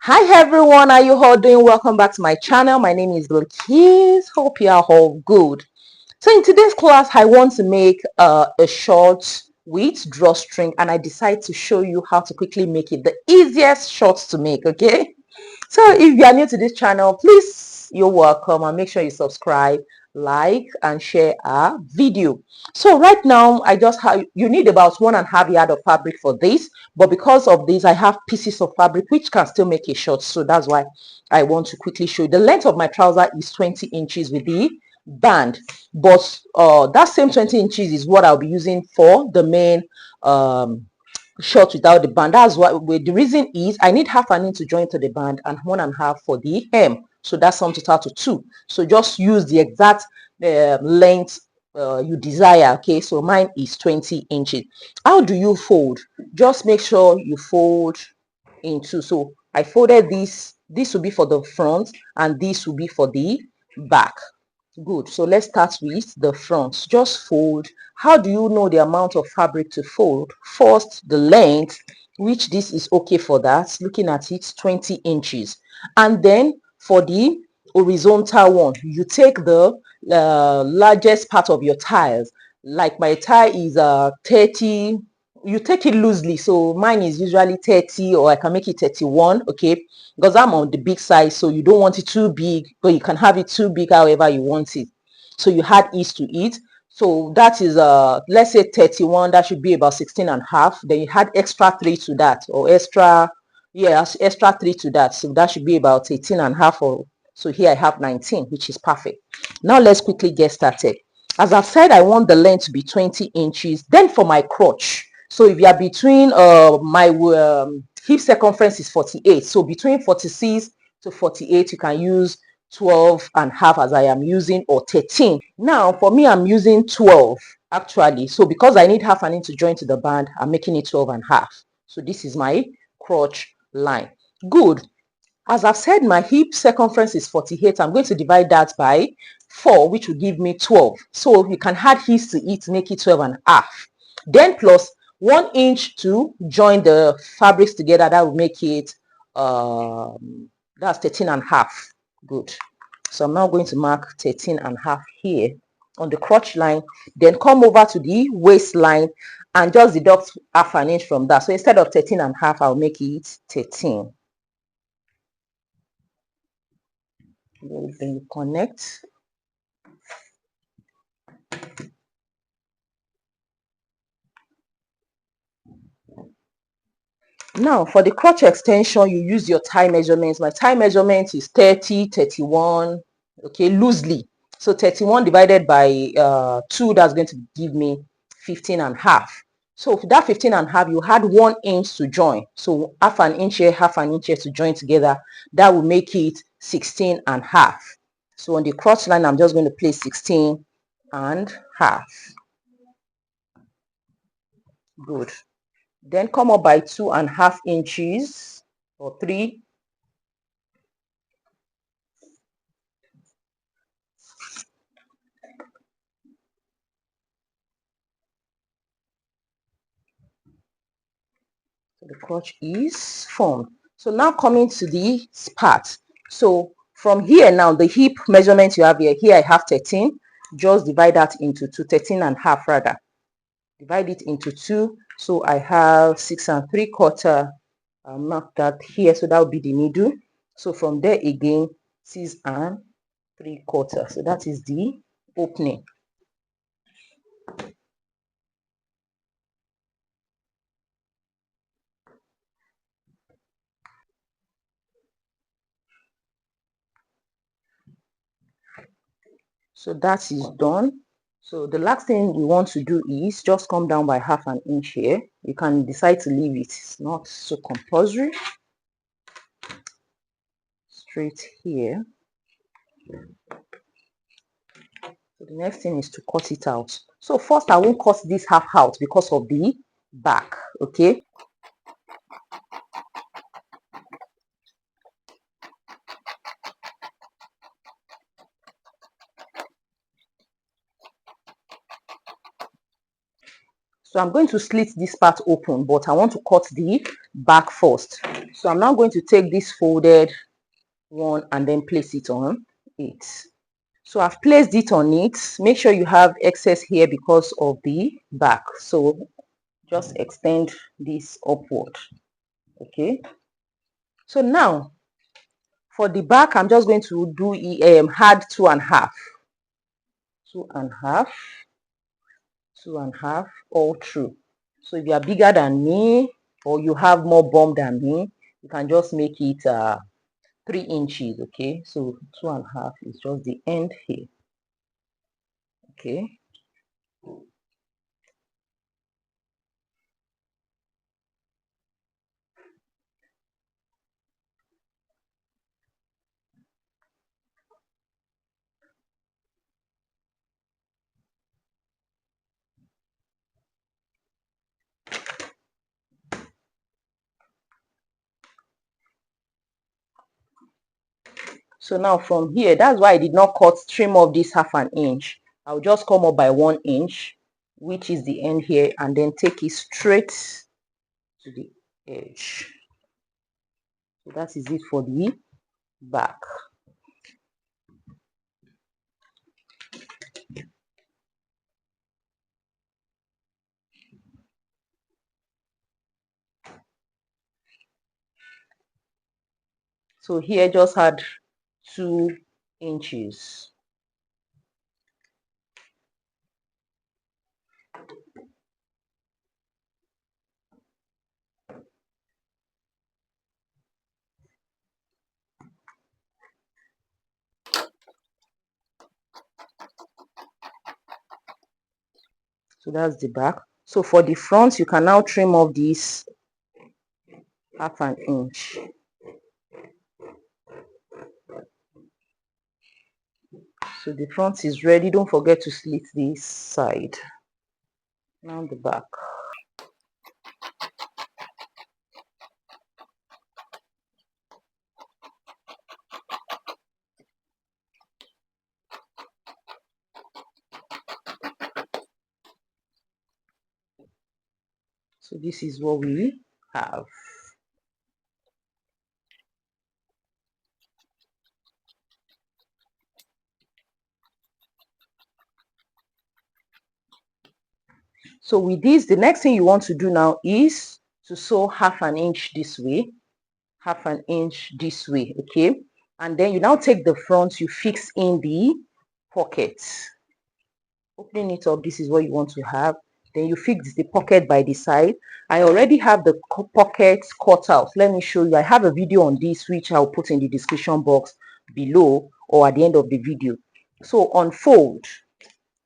Hi everyone, how you all doing? Welcome back to my channel. My name is Bilikis. Hope you are all good. So in today's class, I want to make a short with drawstring, and I decide to show you how to quickly make it the easiest shorts to make. Okay, so if you are new to this channel, please, you're welcome, and make sure you subscribe, like, and share our video. So right now, I just have, you need about 1.5 yard of fabric for this, but because of this, I have pieces of fabric which can still make a short. So that's why I want to quickly show you. The length of my trouser is 20 inches with the band, but that same 20 inches is what I'll be using for the main short without the band. That's what the reason is I need half an inch to join to the band and 1.5 for the hem. So that sums it out to 2. So just use the exact length you desire. Okay, so mine is 20 inches. How do you fold? Just make sure you fold in two. So I folded this will be for the front and this will be for the back. Good. So let's start with the front. Just fold. How do you know the amount of fabric to fold? First, the length, which this is okay for that. Looking at it, 20 inches. And then for the horizontal one, you take the largest part of your tiles. Like my tie is 30. You take it loosely. So mine is usually 30, or I can make it 31. Okay, because I'm on the big size, so you don't want it too big, but you can have it too big however you want it. So you add ease to it. So that is let's say 31. That should be about 16.5. Then you add extra 3 to that, or extra extra 3 to that. So that should be about 18.5. Or so here I have 19, which is perfect. Now let's quickly get started. As I've said, I want the length to be 20 inches. Then for my crotch, so if you are between my hip circumference is 48, so between 46 to 48 you can use 12.5 as I am using, or 13. Now for me, I'm using 12 actually. So because I need half an inch to join to the band, I'm making it 12.5. So this is my crotch line. Good. As I've said, my hip circumference is 48. I'm going to divide that by 4, which will give me 12. So you can add his to it to make it 12.5. Then plus 1 inch to join the fabrics together. That will make it that's 13.5. Good. So I'm now going to mark 13.5 here on the crotch line. Then come over to the waistline and just deduct half an inch from that. So instead of 13.5, I'll make it 13. Then you connect. Now for the crotch extension, you use your tie measurements. My tie measurement is 30, 31, okay, loosely. So 31 divided by 2, that's going to give me 15.5. So for that 15.5, you had 1 inch to join. So half an inch here, half an inch here to join together. That will make it 16.5. So on the crotch line, I'm just going to place 16.5. Good. Then come up by 2.5 inches or 3. So the crotch is formed. So now coming to the part. So from here now, the hip measurement you have here I have 13. Just divide that into 2, 13.5 rather. Divide it into 2. So I have 6 3/4. I'll mark that here. So that will be the middle. So from there again, 6 3/4. So that is the opening. So that is done. So the last thing you want to do is just come down by half an inch here. You can decide to leave it. It's not so compulsory. Straight here. So the next thing is to cut it out. So first I won't cut this half out because of the back. Okay. So I'm going to slit this part open, but I want to cut the back first. So I'm now going to take this folded one and then place it on it. So I've placed it on it. Make sure you have excess here because of the back. So just extend this upward. Okay. So now for the back, I'm just going to do add 2.5, 2.5, 2.5 all through. So if you are bigger than me or you have more bump than me, you can just make it 3 inches. Okay, so 2.5 is just the end here. Okay. So now from here, that's why I did not trim off this 1/2 inch. I'll just come up by 1 inch, which is the end here, and then take it straight to the edge. So that is it for the back. So here just add 2 inches. So that's the back. So for the front, you can now trim off this 1/2 inch. So the front is ready. Don't forget to slit this side. Now the back. So this is what we have. So with this, the next thing you want to do now is to sew 1/2 inch this way, 1/2 inch this way. Okay, and then you now take the front, you fix in the pockets. Opening it up, this is what you want to have. Then you fix the pocket by the side. I already have the pockets cut out. Let me show you. I have a video on this which I'll put in the description box below or at the end of the video. So unfold,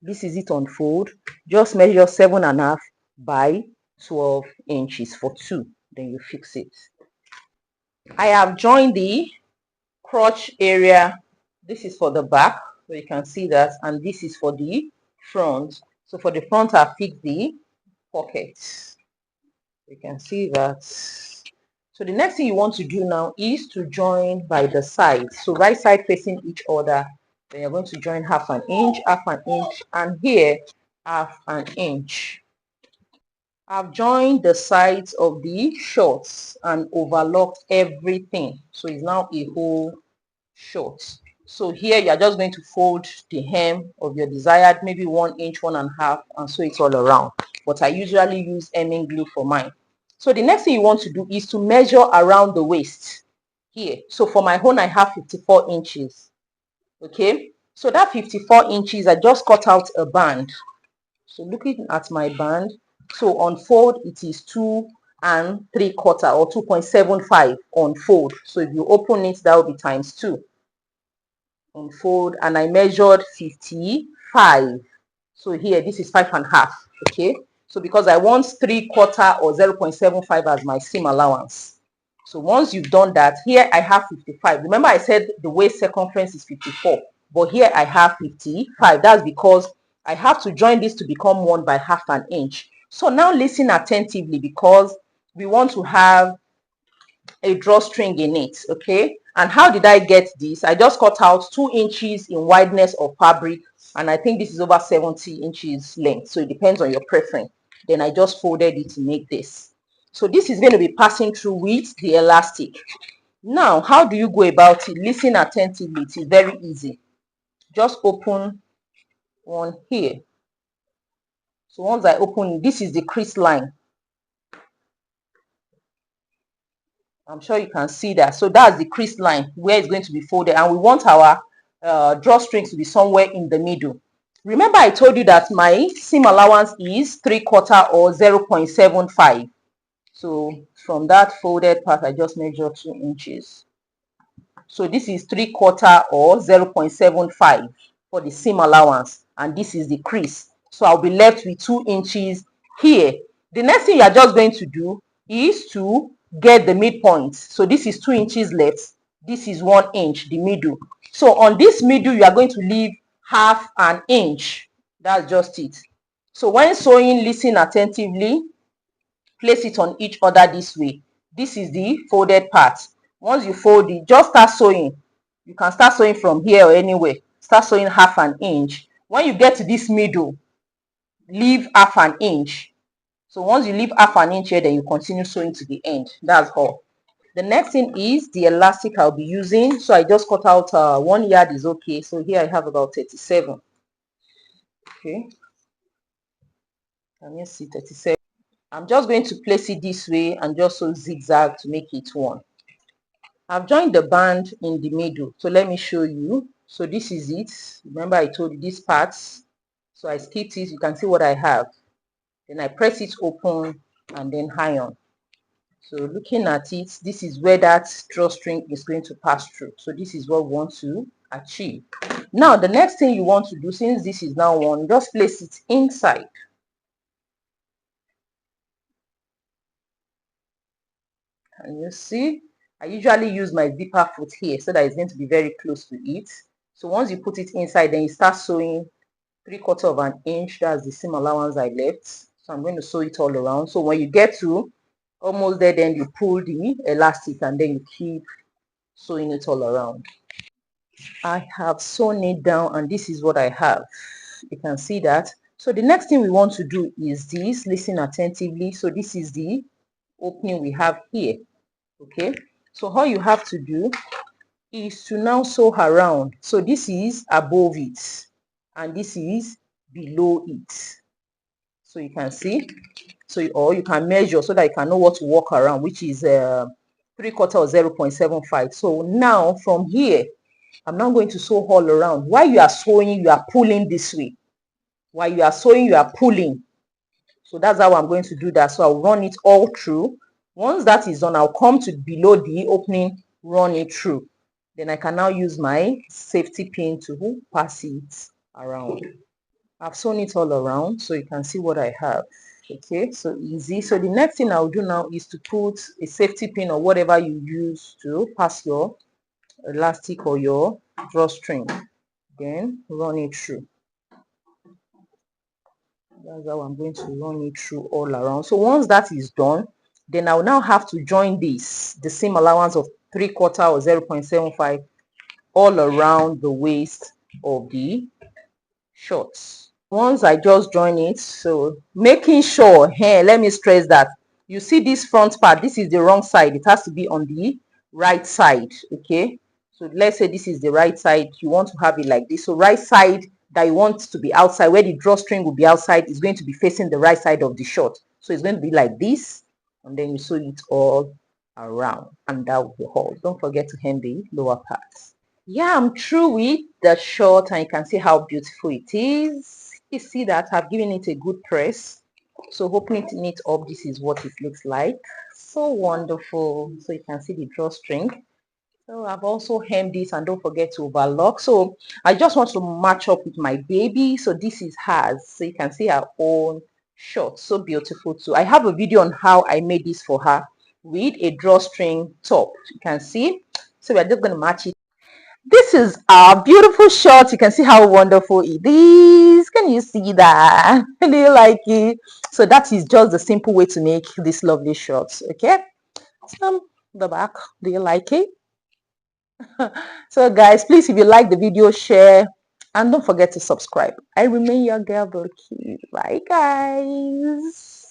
this is it. Unfold, just measure 7.5 by 12 inches for 2. Then you fix it. I have joined the crotch area. This is for the back, so you can see that, and this is for the front. So for the front, I fixed the pockets. You can see that. So the next thing you want to do now is to join by the sides. So right side facing each other. Then you're going to join 1/2 inch, 1/2 inch, and here 1/2 inch. I've joined the sides of the shorts and overlocked everything. So it's now a whole short. So here you're just going to fold the hem of your desired, maybe 1 inch, 1.5, and sew it all around. But I usually use hemming glue for mine. So the next thing you want to do is to measure around the waist here. So for my own, I have 54 inches. Okay, so that 54 inches, I just cut out a band. So looking at my band, so unfold, it is 2 3/4 or 2.75 unfold. So if you open it, that will be times 2. Unfold, and I measured 55. So here, this is 5.5. Okay, so because I want 3/4 or 0.75 as my seam allowance. So once you've done that, here I have 55. Remember I said the waist circumference is 54, but here I have 55. That's because I have to join this to become 1 by 1/2 inch. So now listen attentively, because we want to have a drawstring in it. Okay, and how did I get this? I just cut out 2 inches in wideness of fabric, and I think this is over 70 inches length, so it depends on your preference. Then I just folded it to make this. So this is going to be passing through with the elastic. Now, how do you go about it? Listen attentively. It is very easy. Just open one here. So once I open, this is the crease line. I'm sure you can see that. So that's the crease line where it's going to be folded, and we want our drawstrings to be somewhere in the middle. Remember I told you that my seam allowance is 3/4 or 0.75. So from that folded part, I just measure 2 inches. So this is 3/4 or 0.75 for the seam allowance, and this is the crease. So I'll be left with 2 inches here. The next thing you are just going to do is to get the midpoint. So this is 2 inches left. This is 1 inch, the middle. So on this middle, you are going to leave half an inch. That's just it. So when sewing, listen attentively. Place it on each other this way. This is the folded part. Once you fold it, just start sewing. You can start sewing from here or anywhere. Start sewing half an inch. When you get to this middle, leave half an inch. So once you leave half an inch here, then you continue sewing to the end. That's all. The next thing is the elastic I'll be using. So I just cut out 1 yard is okay. So here I have about 37. Okay. Can you see 37? I'm just going to place it this way and just sew zigzag to make it one. I've joined the band in the middle. So let me show you. So this is it. Remember I told you these parts. So I skipped it. You can see what I have. Then I press it open and then iron. So looking at it, this is where that drawstring is going to pass through. So this is what we want to achieve. Now the next thing you want to do, since this is now one, just place it inside. And you see, I usually use my zipper foot here so that it's going to be very close to it. So once you put it inside, then you start sewing 3/4 of an inch. That's the seam allowance I left. So I'm going to sew it all around. So when you get to almost there, then you pull the elastic and then you keep sewing it all around. I have sewn it down and this is what I have. You can see that. So the next thing we want to do is this. Listen attentively. So this is the opening we have here. Okay, so all you have to do is to now sew around. So this is above it and this is below it. So you can see, so or you can measure so that you can know what to walk around, which is 3/4 or 0.75. So now from here, I'm now going to sew all around. While you are sewing, you are pulling this way. While you are sewing, you are pulling. So that's how I'm going to do that. So I'll run it all through. Once that is done, I'll come to below the opening, run it through. Then I can now use my safety pin to pass it around. I've sewn it all around so you can see what I have. Okay, so easy. So the next thing I'll do now is to put a safety pin or whatever you use to pass your elastic or your drawstring. Then run it through. That's how I'm going to run it through all around. So once that is done, then I'll now have to join this, the seam allowance of 3/4 or 0.75 all around the waist of the shorts. Once I just join it, so making sure here, let me stress that you see this front part, this is the wrong side. It has to be on the right side. Okay, so let's say this is the right side. You want to have it like this. So right side that you want to be outside, where the drawstring will be outside, is going to be facing the right side of the short. So it's going to be like this, and then you sew it all around, and that will be all. Don't forget to hem the lower parts. Yeah, I'm through with the short, and you can see how beautiful it is. You see that I've given it a good press. So opening it up, this is what it looks like. So wonderful. So you can see the drawstring. So I've also hemmed this, and don't forget to overlock. So I just want to match up with my baby. So this is hers. So you can see her own short. So beautiful too. I have a video on how I made this for her with a drawstring top. You can see. So we're just going to match it. This is our beautiful short. You can see how wonderful it is. Can you see that? Do you like it? So that is just the simple way to make these lovely shorts. Okay, so the back, do you like it? So guys, please, if you like the video, share and don't forget to subscribe. I remain your girl Bilikis. Bye guys.